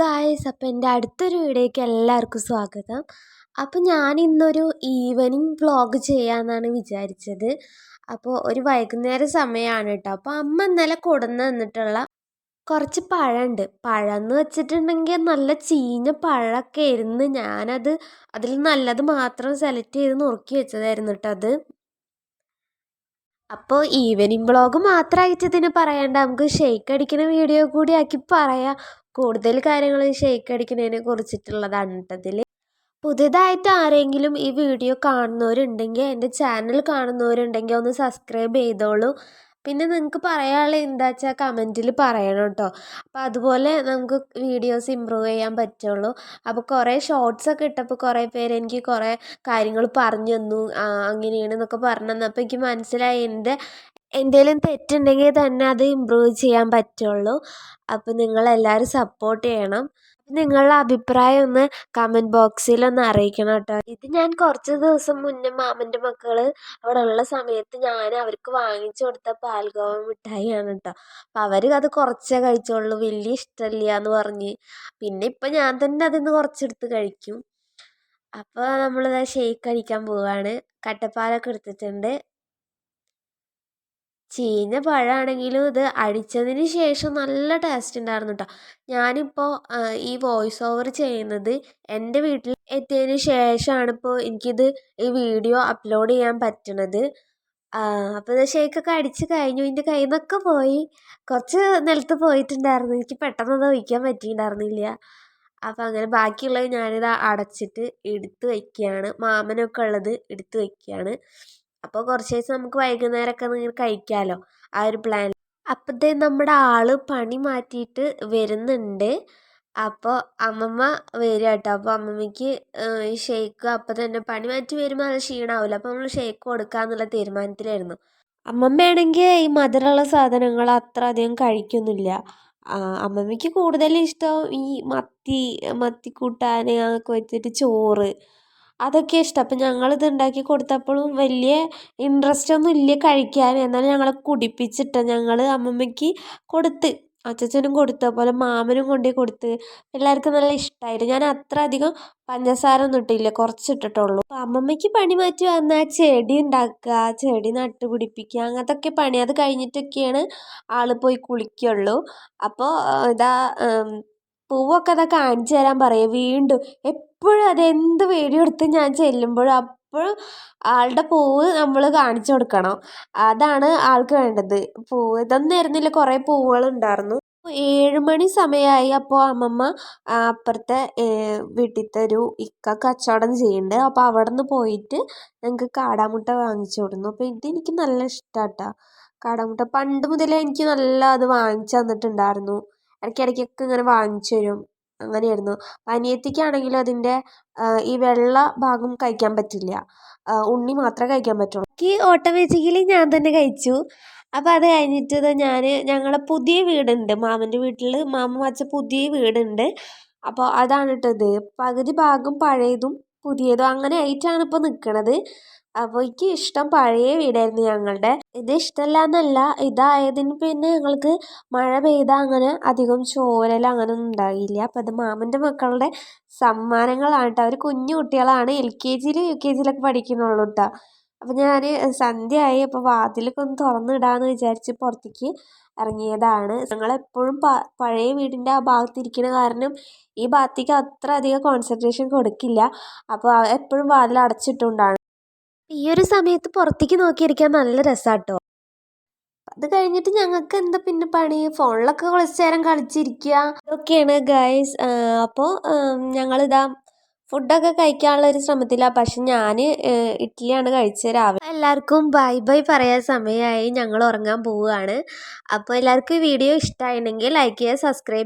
Guys, അപ്പോൾ എൻ്റെ അടുത്തൊരു വീഡിയോയ്ക്ക് എല്ലാവർക്കും സ്വാഗതം. അപ്പോൾ ഞാൻ ഇന്നൊരു ഈവനിങ് വ്ളോഗ് ചെയ്യാമെന്നാണ് വിചാരിച്ചത്. അപ്പോൾ ഒരു വൈകുന്നേര സമയമാണ് കേട്ടോ. അപ്പോൾ അമ്മ ഇന്നലെ കൊണ്ടുവന്ന് തന്നിട്ടുള്ള കുറച്ച് പഴമുണ്ട്. പഴം എന്ന് വെച്ചിട്ടുണ്ടെങ്കിൽ നല്ല ചീഞ്ഞ പഴമൊക്കെ ആയിരുന്നു. അതിൽ നല്ലത് മാത്രം സെലക്ട് ചെയ്ത് നുറുക്കി വെച്ചതായിരുന്നു കേട്ടോ അത്. അപ്പോൾ ഈവനിങ് വ്ളോഗ് മാത്രമായിട്ട് ഇതിന് പറയണ്ട, നമുക്ക് ഷെയ്ക്ക് അടിക്കുന്ന വീഡിയോ കൂടി ആക്കി പറയാം. കൂടുതൽ കാര്യങ്ങൾ ഷെയ്ക്ക് അടിക്കുന്നതിനെ കുറിച്ചിട്ടുള്ളതാണ് കേട്ടതിൽ. പുതിയതായിട്ട് ആരെങ്കിലും ഈ വീഡിയോ കാണുന്നവരുണ്ടെങ്കിൽ, എൻ്റെ ചാനൽ കാണുന്നവരുണ്ടെങ്കിൽ ഒന്ന് സബ്സ്ക്രൈബ് ചെയ്തോളൂ. പിന്നെ നിങ്ങൾക്ക് പറയാനുള്ള എന്താ വെച്ചാൽ കമൻറ്റിൽ പറയണം കേട്ടോ. അപ്പോൾ അതുപോലെ നമുക്ക് വീഡിയോസ് ഇമ്പ്രൂവ് ചെയ്യാൻ പറ്റുള്ളൂ. അപ്പോൾ കുറേ ഷോർട്സൊക്കെ ഇട്ടപ്പോൾ കുറേ പേര് എനിക്ക് കുറേ കാര്യങ്ങൾ പറഞ്ഞു തന്നു, അങ്ങനെയാണെന്നൊക്കെ പറഞ്ഞു തന്നു. അപ്പോൾ എനിക്ക് മനസ്സിലായി എന്തെങ്കിലും തെറ്റുണ്ടെങ്കിൽ തന്നെ അത് ഇമ്പ്രൂവ് ചെയ്യാൻ പറ്റുള്ളൂ. അപ്പോൾ നിങ്ങളെല്ലാവരും സപ്പോർട്ട് ചെയ്യണം. നിങ്ങളുടെ അഭിപ്രായം ഒന്ന് കമൻറ്റ് ബോക്സിലൊന്ന് അറിയിക്കണം കേട്ടോ. ഇത് ഞാൻ കുറച്ച് ദിവസം മുന്നേ മാമൻ്റെ മക്കൾ അവിടെ ഉള്ള സമയത്ത് ഞാൻ അവർക്ക് വാങ്ങിച്ചു കൊടുത്ത പാൽഗോവ മിഠായിയാണ് കേട്ടോ. അപ്പം അവർ അത് കുറച്ചേ കഴിച്ചുള്ളൂ, വലിയ ഇഷ്ടമില്ല എന്ന് പറഞ്ഞ്. പിന്നെ ഇപ്പം ഞാൻ തന്നെ അതിൽ നിന്ന് കുറച്ചെടുത്ത് കഴിക്കും. അപ്പോൾ നമ്മളിത് ഷേക്ക് അടിക്കാൻ പോവുകയാണ്. കട്ടപ്പാലൊക്കെ എടുത്തിട്ടുണ്ട്. ചീഞ്ഞ പഴമാണെങ്കിലും ഇത് അടിച്ചതിന് ശേഷം നല്ല ടേസ്റ്റ് ഉണ്ടായിരുന്നു കേട്ടോ. ഞാനിപ്പോൾ ഈ വോയിസ് ഓവർ ചെയ്യുന്നത് എൻ്റെ വീട്ടിൽ എത്തിയതിന് ശേഷമാണ് ഇപ്പോൾ എനിക്കിത് ഈ വീഡിയോ അപ്ലോഡ് ചെയ്യാൻ പറ്റുന്നത്. അപ്പോൾ ഇത് ഷേക്കൊക്കെ അടിച്ച് കഴിഞ്ഞു. എൻ്റെ കയ്യിൽ നിന്നൊക്കെ പോയി, കുറച്ച് നിലത്ത് പോയിട്ടുണ്ടായിരുന്നു. എനിക്ക് പെട്ടെന്നത് ഒഴിക്കാൻ പറ്റിയിട്ടുണ്ടായിരുന്നില്ല. അപ്പോൾ അങ്ങനെ ബാക്കിയുള്ളത് ഞാനിത് അടച്ചിട്ട് എടുത്ത് വയ്ക്കുകയാണ്. മാമനൊക്കെ ഉള്ളത് എടുത്ത് വയ്ക്കുകയാണ്. അപ്പോൾ കുറച്ച് ദിവസം നമുക്ക് വൈകുന്നേരമൊക്കെ ഇങ്ങനെ കഴിക്കാമല്ലോ, ആ ഒരു പ്ലാൻ. അപ്പോഴത്തേ നമ്മുടെ ആൾ പണി മാറ്റിയിട്ട് വരുന്നുണ്ട്. അപ്പോൾ അമ്മമ്മ വരിക കേട്ടോ. അപ്പോൾ അമ്മമ്മയ്ക്ക് ഈ ഷേക്ക് അപ്പോൾ തന്നെ പണി മാറ്റി വരുമ്പോൾ അത് ക്ഷീണമാവില്ല. അപ്പോൾ നമ്മൾ ഷേക്ക് കൊടുക്കാമെന്നുള്ള തീരുമാനത്തിലായിരുന്നു. അമ്മമ്മയാണെങ്കിൽ ഈ മധുരമുള്ള സാധനങ്ങൾ അത്ര അധികം കഴിക്കുന്നില്ല. അമ്മമ്മയ്ക്ക് കൂടുതൽ ഇഷ്ടം ഈ മത്തിക്കൂട്ടാൻ ഒക്കെ വെച്ചിട്ട് ചോറ്, അതൊക്കെ ഇഷ്ടം. അപ്പം ഞങ്ങളിത് ഉണ്ടാക്കി കൊടുത്തപ്പോഴും വലിയ ഇൻട്രസ്റ്റ് ഒന്നും ഇല്ല കഴിക്കാൻ. എന്നാലും ഞങ്ങളെ കുടിപ്പിച്ചിട്ട് ഞങ്ങൾ അമ്മമ്മയ്ക്ക് കൊടുത്ത്, അച്ചച്ചനും കൊടുത്ത പോലെ മാമനും കൊണ്ടുപോയി കൊടുത്ത്. എല്ലാവർക്കും നല്ല ഇഷ്ടമായിട്ട്. ഞാൻ അത്ര അധികം പഞ്ചസാര ഒന്നും ഇട്ടില്ല, കുറച്ചിട്ടിട്ടുള്ളൂ. അപ്പം അമ്മമ്മയ്ക്ക് പണി മാറ്റി വന്നാൽ ചെടി ഉണ്ടാക്കുക, ചെടി നട്ടുപിടിപ്പിക്കുക, അങ്ങനത്തൊക്കെ പണി. അത് കഴിഞ്ഞിട്ടൊക്കെയാണ് ആൾ പോയി കുളിക്കുള്ളൂ. അപ്പോൾ ഇതാ പൂവൊക്കെ അതാ കാണിച്ചു തരാൻ പറയും വീണ്ടും. എപ്പോഴും അതെന്ത് വീഡിയോ എടുത്ത് ഞാൻ ചെല്ലുമ്പോഴും അപ്പോഴും ആളുടെ പൂവ് നമ്മൾ കാണിച്ചു കൊടുക്കണം. അതാണ് ആൾക്ക് വേണ്ടത്. പൂവ് ഇതൊന്നും ആയിരുന്നില്ല, കുറേ പൂവുകളുണ്ടായിരുന്നു. 7 മണി സമയമായി. അപ്പോൾ അമ്മമ്മ അപ്പുറത്തെ വീട്ടിലത്തെ ഒരു ഇക്ക കച്ചവടം ചെയ്യുന്നുണ്ട്. അപ്പോൾ അവിടെ നിന്ന് പോയിട്ട് ഞങ്ങൾക്ക് കാടാമുട്ട വാങ്ങിച്ചു കൊടുന്നു. അപ്പോൾ ഇതെനിക്ക് നല്ല ഇഷ്ടമാട്ടോ കാടാമുട്ട. പണ്ട് മുതലേ എനിക്ക് നല്ല അത് വാങ്ങിച്ചു തന്നിട്ടുണ്ടായിരുന്നു. ഇടയ്ക്കിടയ്ക്കൊക്കെ ഇങ്ങനെ വാങ്ങിച്ചു തരും, അങ്ങനെയായിരുന്നു. അനിയത്തിക്കാണെങ്കിലും അതിൻ്റെ ഈ വെള്ള ഭാഗം കഴിക്കാൻ പറ്റില്ല, ഉണ്ണി മാത്രമേ കഴിക്കാൻ പറ്റുള്ളൂ. എനിക്ക് ഓട്ടോമാറ്റിക്കലി ഞാൻ തന്നെ കഴിച്ചു. അപ്പോൾ അത് കഴിഞ്ഞിട്ട് ഞങ്ങളെ പുതിയ വീടുണ്ട്, മാമൻ്റെ വീട്ടിൽ മാമ വച്ച പുതിയ വീടുണ്ട്. അപ്പോൾ അതാണ് ഇട്ടത്. പകുതി ഭാഗം പഴയതും പുതിയതും അങ്ങനെ ആയിട്ടാണ് ഇപ്പോൾ നിൽക്കുന്നത്. അപ്പോൾ എനിക്ക് ഇഷ്ടം പഴയ വീടായിരുന്നു ഞങ്ങളുടെ. ഇത് ഇഷ്ടമല്ല എന്നല്ല, ഇതായതിന് പിന്നെ ഞങ്ങൾക്ക് മഴ പെയ്താൽ അങ്ങനെ അധികം ചോരൽ അങ്ങനെയൊന്നും ഉണ്ടാകില്ല. അപ്പോൾ അത് മാമൻ്റെ മക്കളുടെ സമ്മാനങ്ങളാണ് കേട്ടോ. അവർ കുഞ്ഞു കുട്ടികളാണ്, LKG UKG പഠിക്കുന്നുള്ളൂ കേട്ടോ. അപ്പോൾ ഞാൻ സന്ധ്യയായി, അപ്പോൾ വാതിലൊക്കെ ഒന്ന് തുറന്നിടാമെന്ന് വിചാരിച്ച് പുറത്തേക്ക് ഇറങ്ങിയതാണ്. ഞങ്ങളെപ്പോഴും പഴയ വീടിൻ്റെ ആ ഭാഗത്തിരിക്കുന്ന കാരണം ഈ ഭാഗത്തേക്ക് അത്ര അധികം കോൺസെൻട്രേഷൻ കൊടുക്കില്ല. അപ്പോൾ എപ്പോഴും വാതിൽ അടച്ചിട്ടുകൊണ്ടാണ്. ഈ ഒരു സമയത്ത് പുറത്തേക്ക് നോക്കിയിരിക്കാൻ നല്ല രസമാട്ടോ. അത് കഴിഞ്ഞിട്ട് ഞങ്ങൾക്ക് എന്താ പിന്നെ പണി, ഫോണിലൊക്കെ കുറച്ച് നേരം കളിച്ചിരിക്കുക, ഇതൊക്കെയാണ് ഗൈസ്. അപ്പോൾ ഞങ്ങളിതാ ഫുഡൊക്കെ കഴിക്കാനുള്ള ഒരു ശ്രമത്തിലാണ്. പക്ഷെ ഞാൻ ഇഡ്ഡലിയാണ് കഴിച്ചത് രാവിലെ. എല്ലാവർക്കും ബൈ ബൈ പറയാൻ സമയമായി, ഞങ്ങൾ ഉറങ്ങാൻ പോവുകയാണ്. അപ്പോൾ എല്ലാവർക്കും ഈ വീഡിയോ ഇഷ്ടമായിട്ടുണ്ടെങ്കിൽ ലൈക്ക് ചെയ്യുക, സബ്സ്ക്രൈബ്